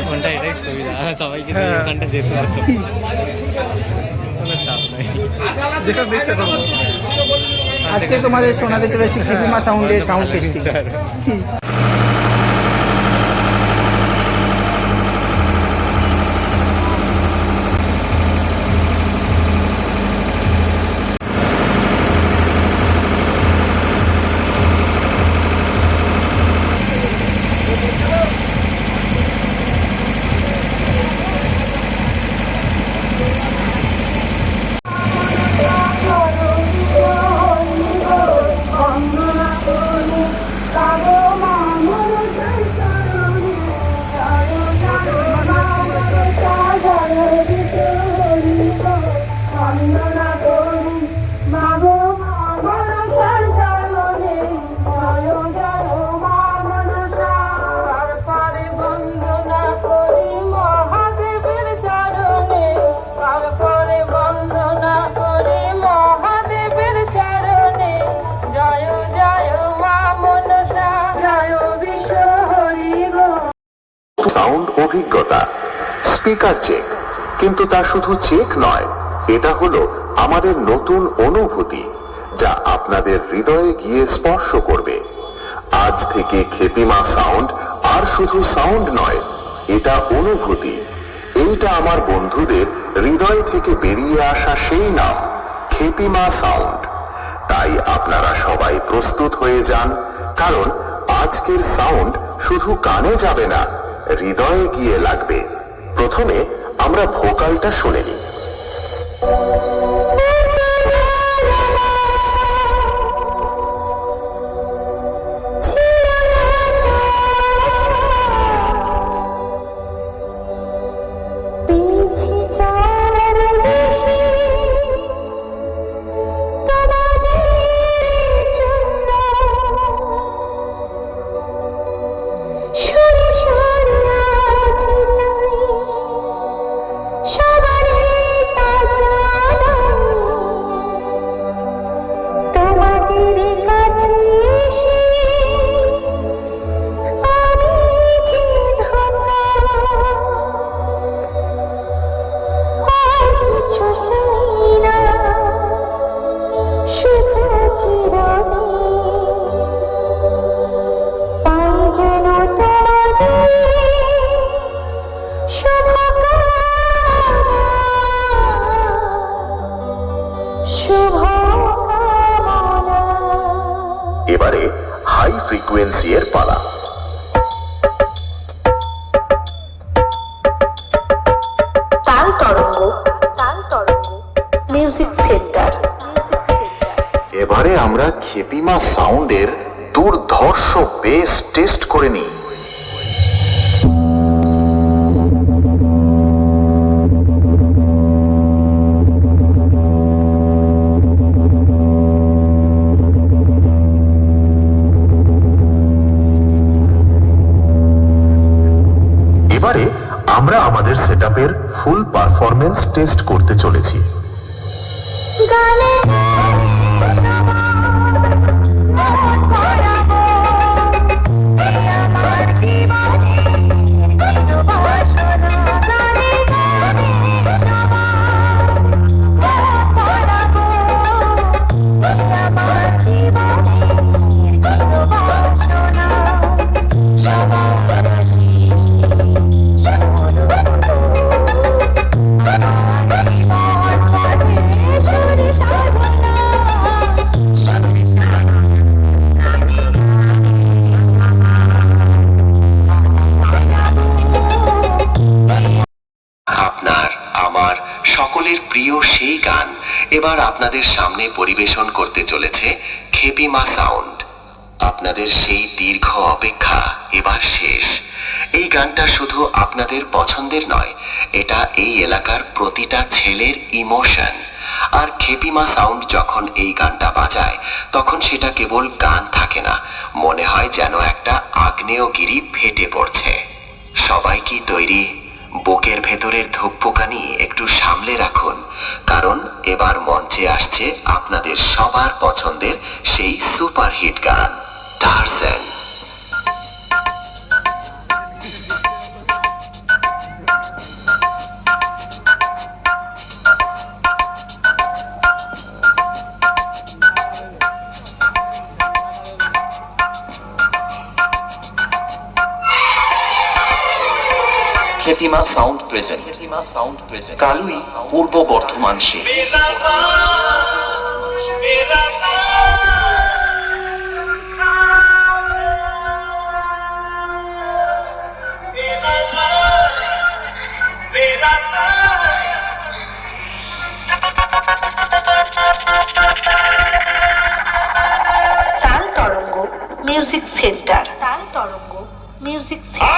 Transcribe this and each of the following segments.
কোনটা এটাই সুবিধা, সবাইকে ওখানটা যেতে আসো, কোনো চাপ নাই, যেটা দেখছে। আজকে তোমাদের শোনাতে চলেছি খেপিমা সাউন্ডের সাউন্ড টেস্টিং। সাউন্ড অভিজ্ঞতা, স্পিকার চেক, কিন্তু তা শুধু চেক নয়, এটা হলো আমাদের নতুন অনুভূতি যা আপনাদের হৃদয়ে গিয়ে স্পর্শ করবে। আজ থেকে খেপিমা সাউন্ড আর শুধু সাউন্ড নয়, এটা অনুভূতি। এইটা আমার বন্ধুদের হৃদয় থেকে বেরিয়ে আসা সেই নাম, খেপিমা সাউন্ড। তাই আপনারা সবাই প্রস্তুত হয়ে যান, কারণ আজকের সাউন্ড শুধু কানে যাবে না, হৃদয়ে গিয়ে লাগবে। প্রথমে আমরা ভোকালটা শুনে নিই। এবারে হাই ফ্রিকোয়েন্সি এর পালা। তাল তরঙ্গ, মিউজিক সেন্টার। এবারে আমরা খেপিমা সাউন্ডের দুর্ধর্ষ বেস টেস্ট করে নিই। এবারে আমরা আমাদের সেটআপের ফুল পারফরম্যান্স টেস্ট করতে চলেছি। সকলের প্রিয় সেই গান এবার আপনাদের সামনে পরিবেশন করতে চলেছে খেপিমা সাউন্ড। আপনাদের সেই দীর্ঘ অপেক্ষা এবার শেষ। এই গানটা শুধু আপনাদের পছন্দের নয়, এটা এই এলাকার প্রতিটা ছেলের ইমোশন। আর খেপিমা সাউন্ড যখন এই গানটা বাজায় তখন সেটা কেবল গান থাকে না, মনে হয় যেন একটা আগ্নেয়গিরি ফেটে পড়ছে। সবাই কি তৈরি? বুকের ভেতরের ধুকপুকানি একটু সামলে রাখুন, কারণ এবার মঞ্চে আসছে আপনাদের সবার পছন্দের সেই সুপারহিট গান টারজান। খেপিমা sound present. কালুই পূর্ব বর্ধমান সে। তাল তরঙ্গ মিউজিক সেন্টার। তাল তরঙ্গ মিউজিক সেন্টার।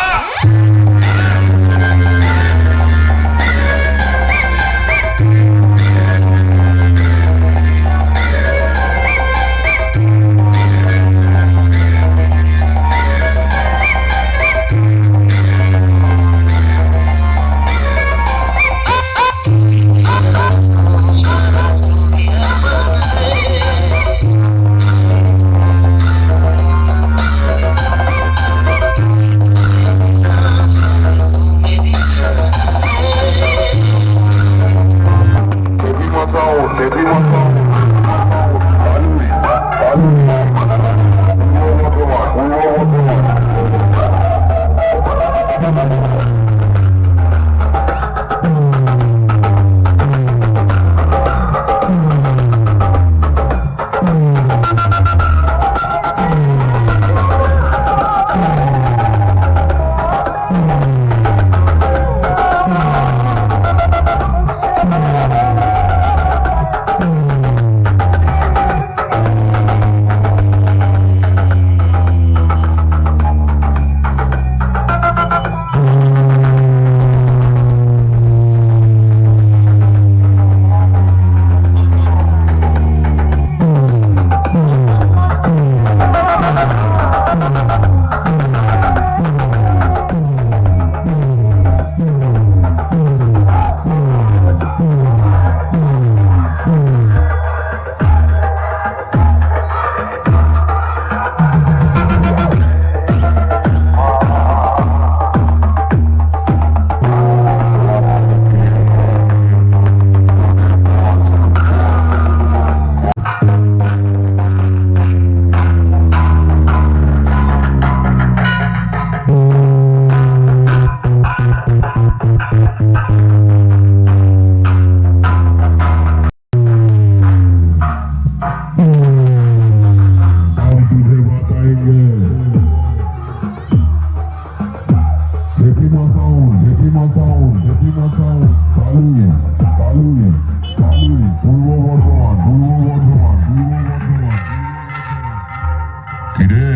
কিরে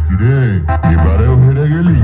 কিরে এবারেও হেরে গেলি?